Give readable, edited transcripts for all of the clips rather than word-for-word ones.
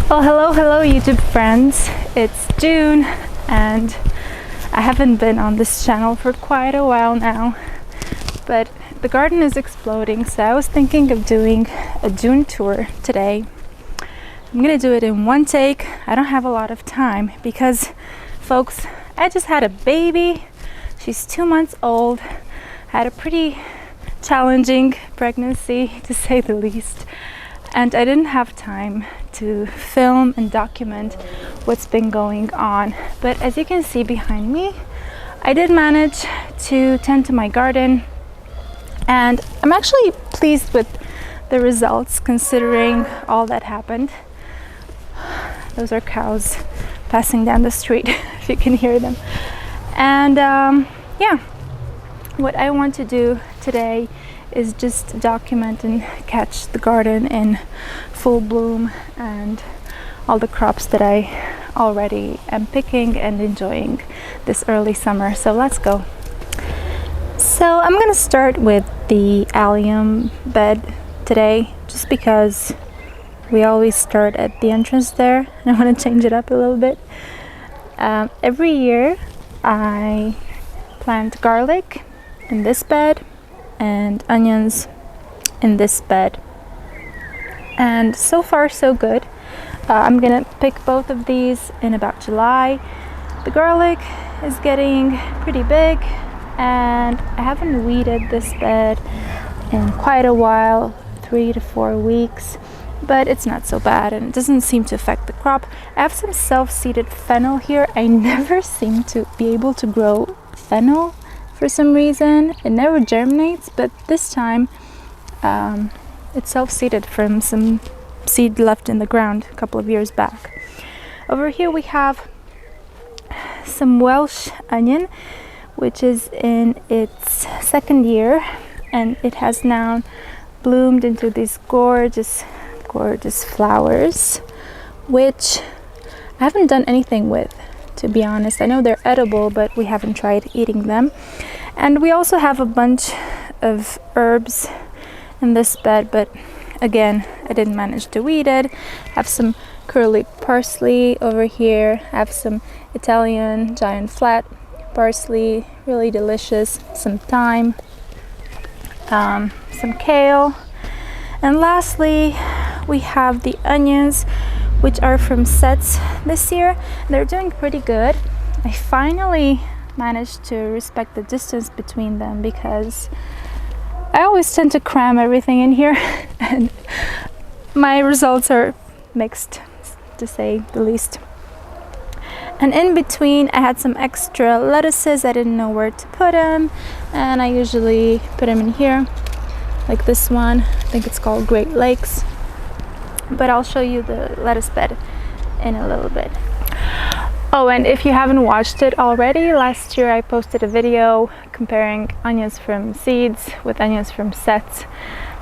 Well, hello YouTube friends. It's June and I haven't been on this channel for quite a while now, but the garden is exploding, so I was thinking of doing a June tour today. I'm gonna do it in one take. I don't have a lot of time because, folks, I just had a baby. She's 2 months old. Had a pretty challenging pregnancy, to say the least, and I didn't have time to film and document what's been going on. But as you can see behind me, I did manage to tend to my garden, and I'm actually pleased with the results considering all that happened. Those are cows passing down the street if you can hear them. And yeah, what I want to do today is just document and catch the garden in full bloom and all the crops that I already am picking and enjoying this early summer. So let's go. So I'm gonna start with the allium bed today, just because we always start at the entrance there and I want to change it up a little bit. Every year I plant garlic in this bed and onions in this bed, and so far so good. I'm gonna pick both of these in about July. The garlic is getting pretty big and I haven't weeded this bed in quite a while, 3 to 4 weeks, but it's not so bad and it doesn't seem to affect the crop. I have some self-seeded fennel here. I never seem to be able to grow fennel for some reason. It never germinates, but this time it's self-seeded from some seed left in the ground a couple of years back. Over here we have some Welsh onion, which is in its second year, and it has now bloomed into these gorgeous flowers, which I haven't done anything with, to be honest. I know they're edible, but we haven't tried eating them. And we also have a bunch of herbs in this bed, but again, I didn't manage to weed it. Have some curly parsley over here. Have some Italian giant flat parsley, really delicious. Some thyme, some kale, and lastly we have the onions, which are from sets this year. They're doing pretty good. I finally managed to respect the distance between them because I always tend to cram everything in here and my results are mixed, to say the least. And in between I had some extra lettuces. I didn't know where to put them, and I usually put them in here, like this one. I think it's called Great Lakes, but I'll show you the lettuce bed in a little bit. Oh, and if you haven't watched it already, last year I posted a video comparing onions from seeds with onions from sets,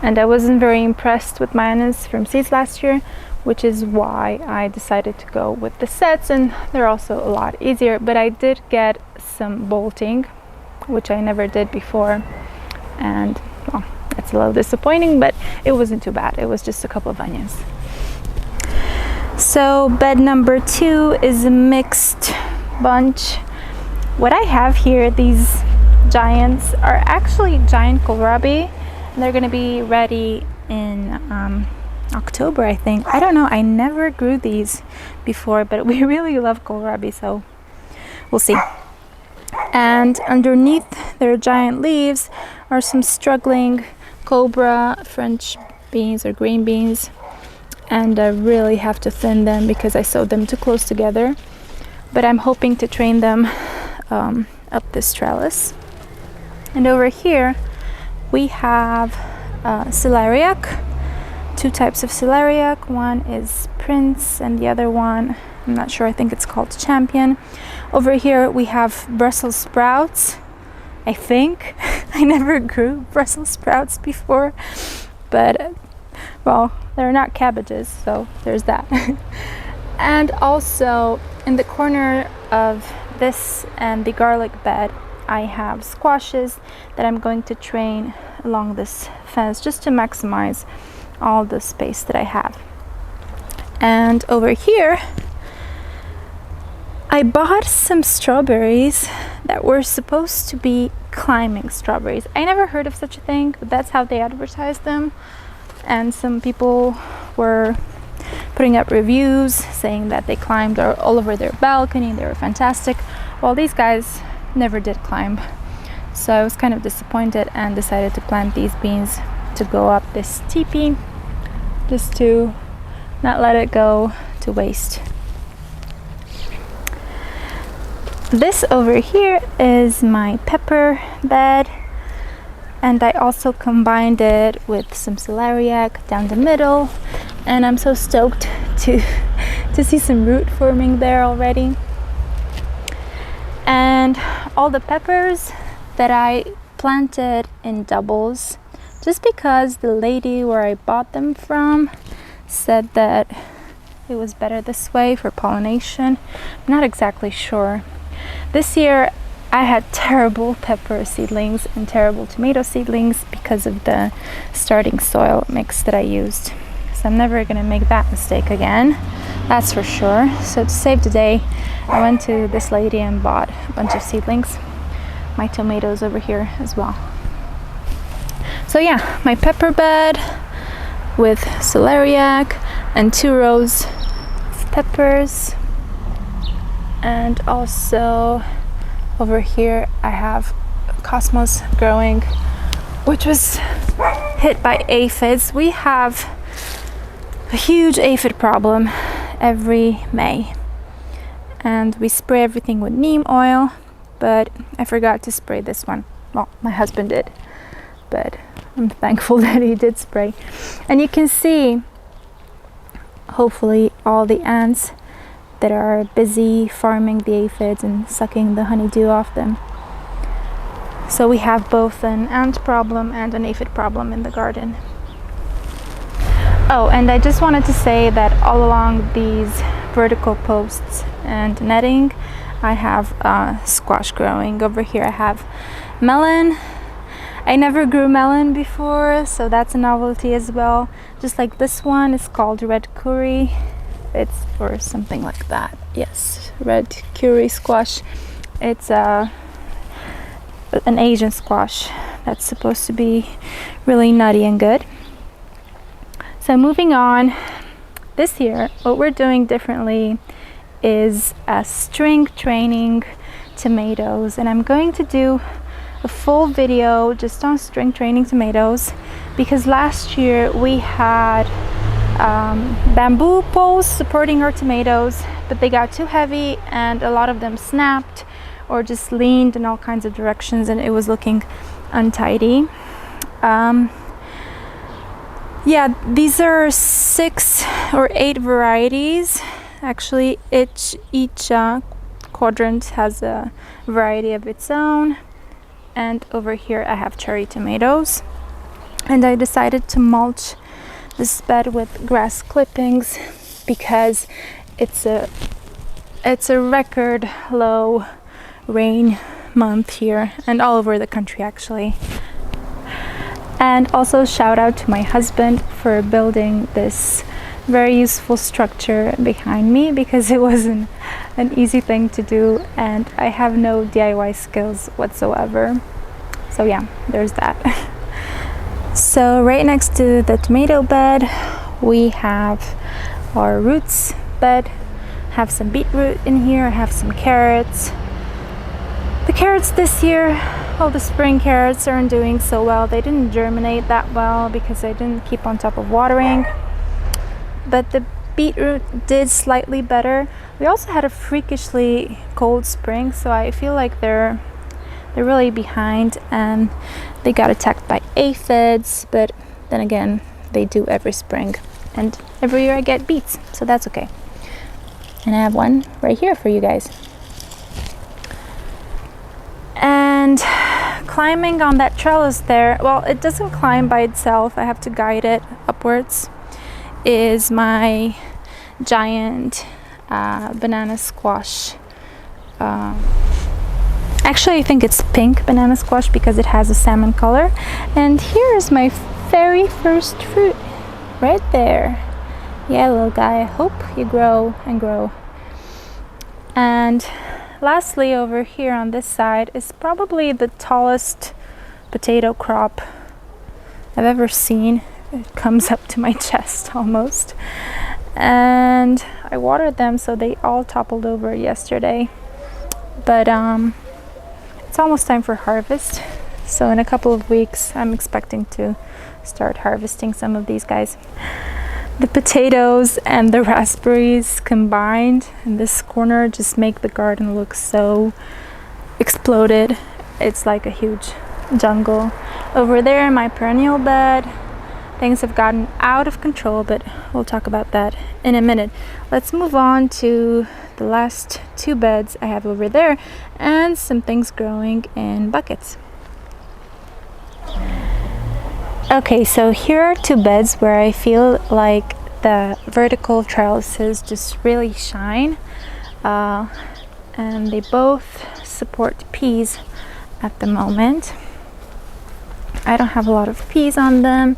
and I wasn't very impressed with my onions from seeds last year, which is why I decided to go with the sets, and they're also a lot easier. But I did get some bolting, which I never did before, and well, that's a little disappointing, but it wasn't too bad. It was just a couple of onions. So bed number 2 is a mixed bunch. What I have here, these giants, are actually giant kohlrabi. They're gonna be ready in October, I think. I don't know, I never grew these before, but we really love kohlrabi, so we'll see. And underneath their giant leaves are some struggling cobra French beans or green beans, and I really have to thin them because I sowed them too close together, but I'm hoping to train them up this trellis. And over here we have celeriac, 2 types of celeriac. One is Prince and the other one, I'm not sure, I think it's called Champion. Over here we have Brussels sprouts, I think. I never grew Brussels sprouts before, but well, they're not cabbages, so there's that. And also in the corner of this and the garlic bed I have squashes that I'm going to train along this fence just to maximize all the space that I have. And over here I bought some strawberries that were supposed to be climbing strawberries. I never heard of such a thing, but that's how they advertised them. And some people were putting up reviews saying that they climbed all over their balcony, they were fantastic. Well, these guys never did climb, so I was kind of disappointed and decided to plant these beans to go up this teepee, just to not let it go to waste. This over here is my pepper bed, and I also combined it with some celeriac down the middle, and I'm so stoked to see some root forming there already. And all the peppers that I planted in doubles, just because the lady where I bought them from said that it was better this way for pollination. I'm not exactly sure. This year I had terrible pepper seedlings and terrible tomato seedlings because of the starting soil mix that I used. So I'm never gonna make that mistake again, that's for sure. So to save the day, I went to this lady and bought a bunch of seedlings. My tomatoes over here as well. So yeah, my pepper bed with celeriac and 2 rows of peppers. And also over here I have cosmos growing, which was hit by aphids. We have a huge aphid problem every May, and we spray everything with neem oil, but I forgot to spray this one. Well, my husband did, but I'm thankful that he did spray. And you can see hopefully all the ants that are busy farming the aphids and sucking the honeydew off them. So we have both an ant problem and an aphid problem in the garden. Oh, and I just wanted to say that all along these vertical posts and netting, I have squash growing. Over here I have melon. I never grew melon before, so that's a novelty as well. Just like this one, it's called red curry. It's or something like that. Yes, red curry squash. It's an Asian squash that's supposed to be really nutty and good. So moving on, this year what we're doing differently is string training tomatoes, and I'm going to do a full video just on string training tomatoes, because last year we had bamboo poles supporting our tomatoes, but they got too heavy and a lot of them snapped or just leaned in all kinds of directions, and it was looking untidy. Yeah, these are 6 or 8 varieties. Actually, each quadrant has a variety of its own. And over here I have cherry tomatoes. And I decided to mulch this bed with grass clippings because it's a record low rain month here and all over the country actually. And also shout out to my husband for building this very useful structure behind me, because it wasn't an easy thing to do and I have no DIY skills whatsoever. So yeah, there's that. So right next to the tomato bed we have our roots bed. Have some beetroot in here, I have some carrots. The carrots this year, all the spring carrots aren't doing so well. They didn't germinate that well because I didn't keep on top of watering. But the beetroot did slightly better. We also had a freakishly cold spring, so I feel like they're really behind and they got attacked by aphids, but then again they do every spring, and every year I get beets, so that's okay. And I have one right here for you guys. And climbing on that trellis there, well, it doesn't climb by itself, I have to guide it upwards, is my giant banana squash. Actually, I think it's pink banana squash because it has a salmon color. And here is my very first fruit right there. Yeah, little guy, I hope you grow and grow. And lastly, over here on this side is probably the tallest potato crop I've ever seen. It comes up to my chest almost. And I watered them, so they all toppled over yesterday. But it's almost time for harvest. So in a couple of weeks, I'm expecting to start harvesting some of these guys. The potatoes and the raspberries combined in this corner just make the garden look so exploded. It's like a huge jungle. Over there in my perennial bed, things have gotten out of control, but we'll talk about that in a minute. Let's move on to the last two beds I have over there and some things growing in buckets. Okay, so here are two beds where I feel like the vertical trellises just really shine, and they both support peas at the moment. I don't have a lot of peas on them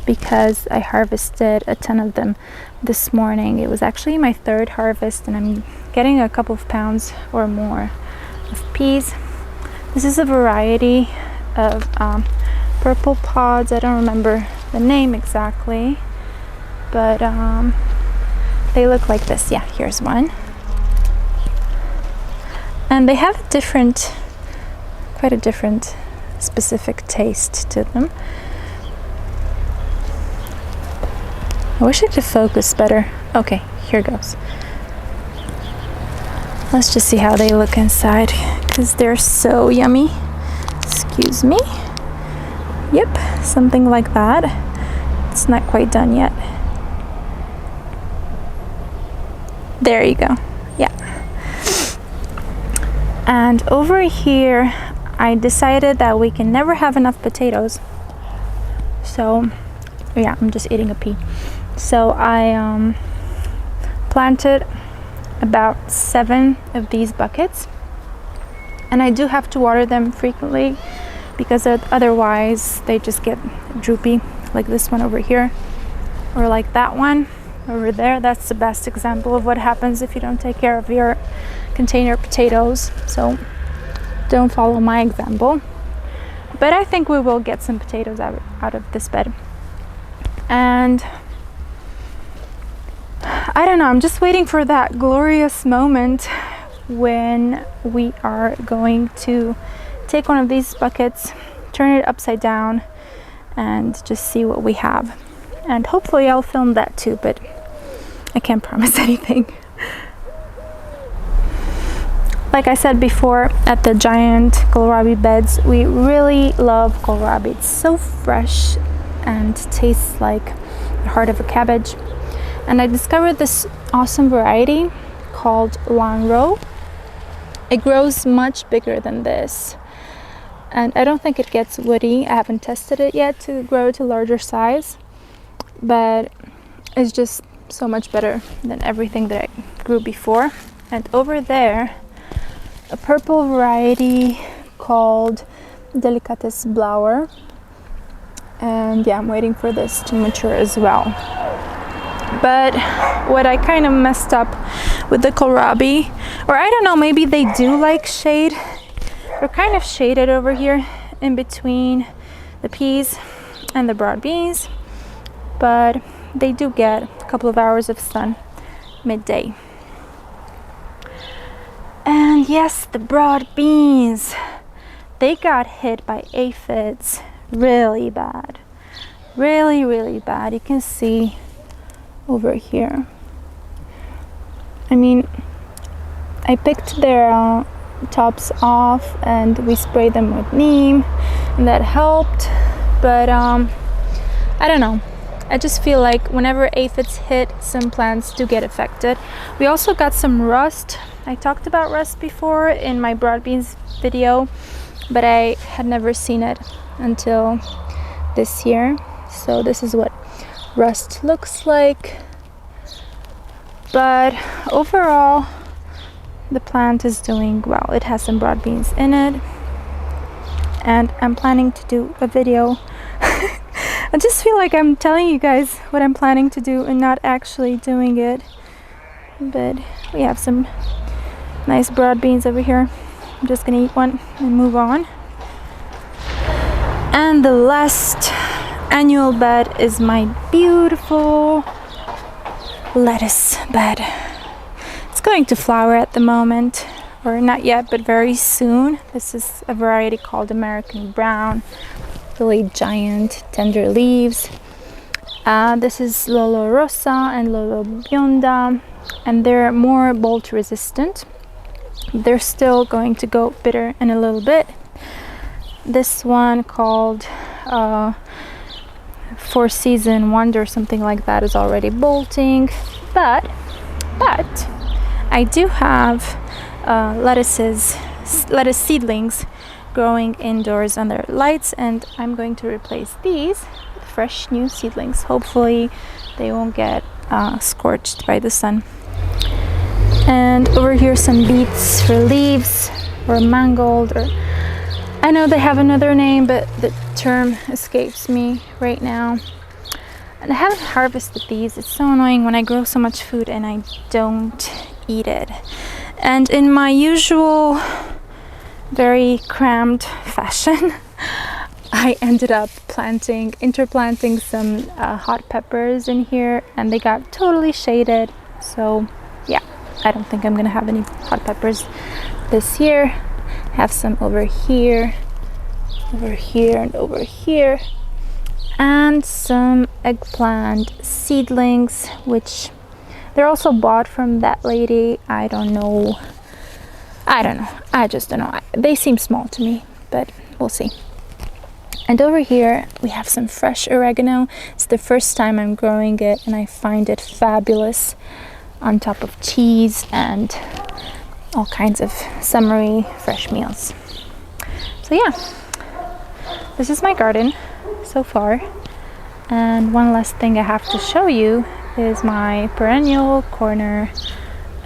because I harvested a ton of them this morning. It was actually my third harvest, and I'm getting a couple of pounds or more of peas. This is a variety of purple pods. I don't remember the name exactly, but they look like this. Yeah, here's one. And they have quite a different specific taste to them. I wish I could focus better. Okay, here goes. Let's just see how they look inside, because they're so yummy. Excuse me. Yep, something like that. It's not quite done yet. There you go. Yeah. And over here, I decided that we can never have enough potatoes. So, yeah, I'm just eating a pea. So I planted about 7 of these buckets, and I do have to water them frequently because otherwise they just get droopy, like this one over here, or like that one over there. That's the best example of what happens if you don't take care of your container potatoes. So don't follow my example, but I think we will get some potatoes out of this bed. And I don't know, I'm just waiting for that glorious moment when we are going to take one of these buckets, turn it upside down, and just see what we have. And hopefully I'll film that too, but I can't promise anything. Like I said before, at the giant kohlrabi beds, we really love kohlrabi. It's so fresh and tastes like the heart of a cabbage. And I discovered this awesome variety called Lanro. It grows much bigger than this, and I don't think it gets woody. I haven't tested it yet to grow to larger size, but it's just so much better than everything that I grew before. And over there, a purple variety called Delicates Blauer, and yeah, I'm waiting for this to mature as well. But what I kind of messed up with the kohlrabi, or I don't know, maybe they do like shade. They're kind of shaded over here in between the peas and the broad beans, but they do get a couple of hours of sun midday. And yes, the broad beans, they got hit by aphids really bad, really bad. You can see over here. I mean, I picked their tops off and we sprayed them with neem, and that helped, but I don't know, I just feel like whenever aphids hit, some plants do get affected. We also got some rust. I talked about rust before in my broad beans video, but I had never seen it until this year. So this is what rust looks like. But overall, the plant is doing well. It has some broad beans in it, and I'm planning to do a video I just feel like I'm telling you guys what I'm planning to do and not actually doing it. But we have some nice broad beans over here. I'm just gonna eat one and move on. And the last annual bed is my beautiful lettuce bed. It's going to flower at the moment, or not yet, but very soon. This is a variety called American Brown, really giant, tender leaves. This is Lolo Rosa and Lolo Bionda, and they're more bolt resistant. They're still going to go bitter in a little bit. This one called Four Season Wonder, something like that, is already bolting, but I do have lettuce seedlings growing indoors under lights, and I'm going to replace these with fresh new seedlings. Hopefully they won't get scorched by the sun. And over here some beets for leaves, or mangold, or I know they have another name, but the term escapes me right now. And I haven't harvested these. It's so annoying when I grow so much food and I don't eat it. And in my usual very crammed fashion, I ended up interplanting some hot peppers in here, and they got totally shaded. So yeah, I don't think I'm gonna have any hot peppers this year. Have some over here, and over here, and some eggplant seedlings, which they're also bought from that lady. I don't know. I just don't know. They seem small to me, but we'll see. And over here we have some fresh oregano. It's the first time I'm growing it, and I find it fabulous on top of cheese and all kinds of summery fresh meals. So yeah, this is my garden so far. And one last thing I have to show you is my perennial corner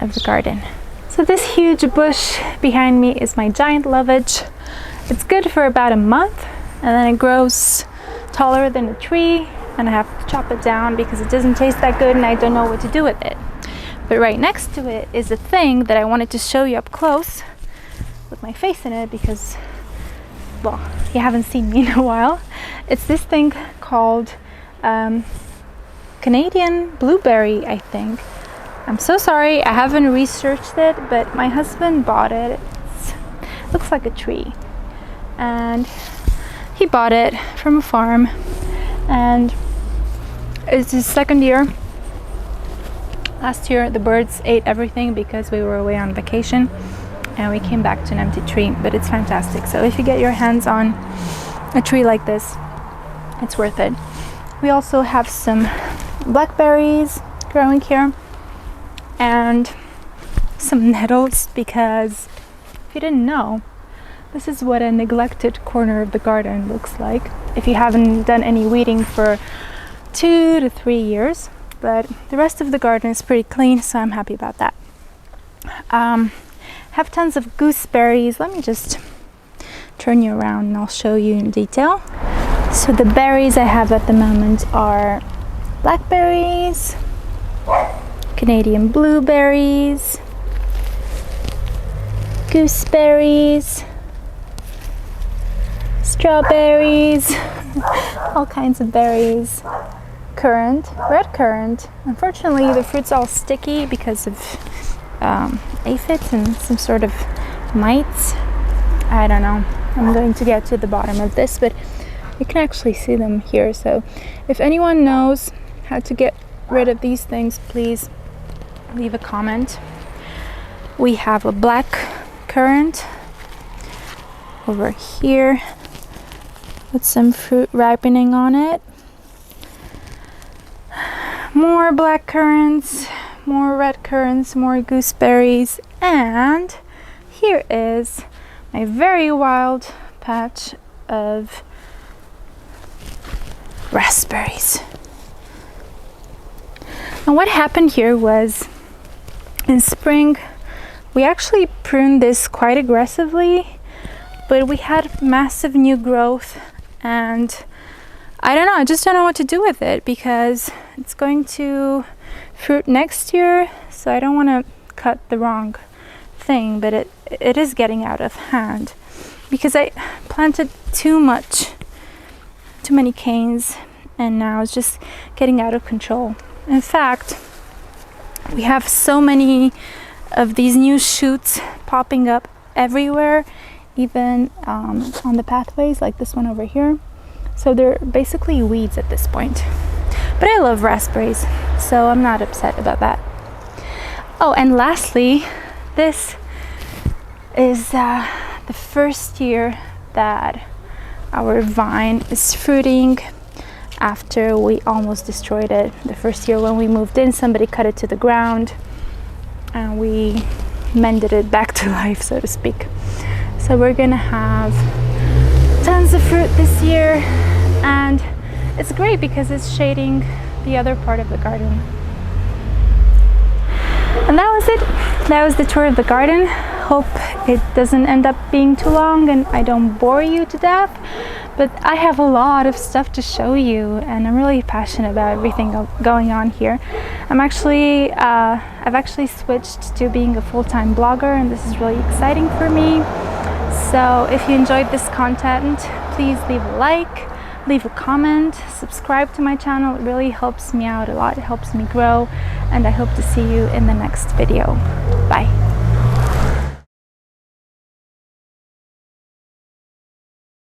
of the garden. So this huge bush behind me is my giant lovage. It's good for about a month, and then it grows taller than a tree, and I have to chop it down because it doesn't taste that good and I don't know what to do with it. But right next to it is a thing that I wanted to show you up close with my face in it because, well, you haven't seen me in a while. It's this thing called Canadian blueberry, I think. I'm so sorry, I haven't researched it, but my husband bought it. It looks like a tree. And he bought it from a farm, and it's his second year. Last year the birds ate everything because we were away on vacation, and we came back to an empty tree, but it's fantastic. So if you get your hands on a tree like this, it's worth it. We also have some blackberries growing here and some nettles, because if you didn't know, this is what a neglected corner of the garden looks like if you haven't done any weeding for 2 to 3 years. But the rest of the garden is pretty clean, so I'm happy about that. Have tons of gooseberries. Let me just turn you around and I'll show you in detail. So the berries I have at the moment are blackberries, Canadian blueberries, gooseberries, strawberries, all kinds of berries. Currant, red currant. Unfortunately, the fruit's all sticky because of aphids and some sort of mites. I don't know. I'm going to get to the bottom of this, but you can actually see them here. So if anyone knows how to get rid of these things, please leave a comment. We have a black currant over here with some fruit ripening on it. More black currants, more red currants, more gooseberries, and here is my very wild patch of raspberries. And what happened here was, in spring we actually pruned this quite aggressively, but we had massive new growth, and I don't know, I just don't know what to do with it because it's going to fruit next year, so I don't want to cut the wrong thing, but it is getting out of hand because I planted too many canes, and now it's just getting out of control. In fact, we have so many of these new shoots popping up everywhere, even on the pathways like this one over here. So they're basically weeds at this point. But I love raspberries, so I'm not upset about that. Oh, and lastly, this is the first year that our vine is fruiting after we almost destroyed it. The first year when we moved in, somebody cut it to the ground and we mended it back to life, so to speak. So we're gonna have tons of fruit this year, and it's great because it's shading the other part of the garden. And that was it. That was the tour of the garden. Hope it doesn't end up being too long and I don't bore you to death, but I have a lot of stuff to show you and I'm really passionate about everything going on here. I've actually switched to being a full-time blogger, and this is really exciting for me. So if you enjoyed this content, please leave a like, leave a comment, subscribe to my channel. It really helps me out a lot. It helps me grow, and I hope to see you in the next video. Bye.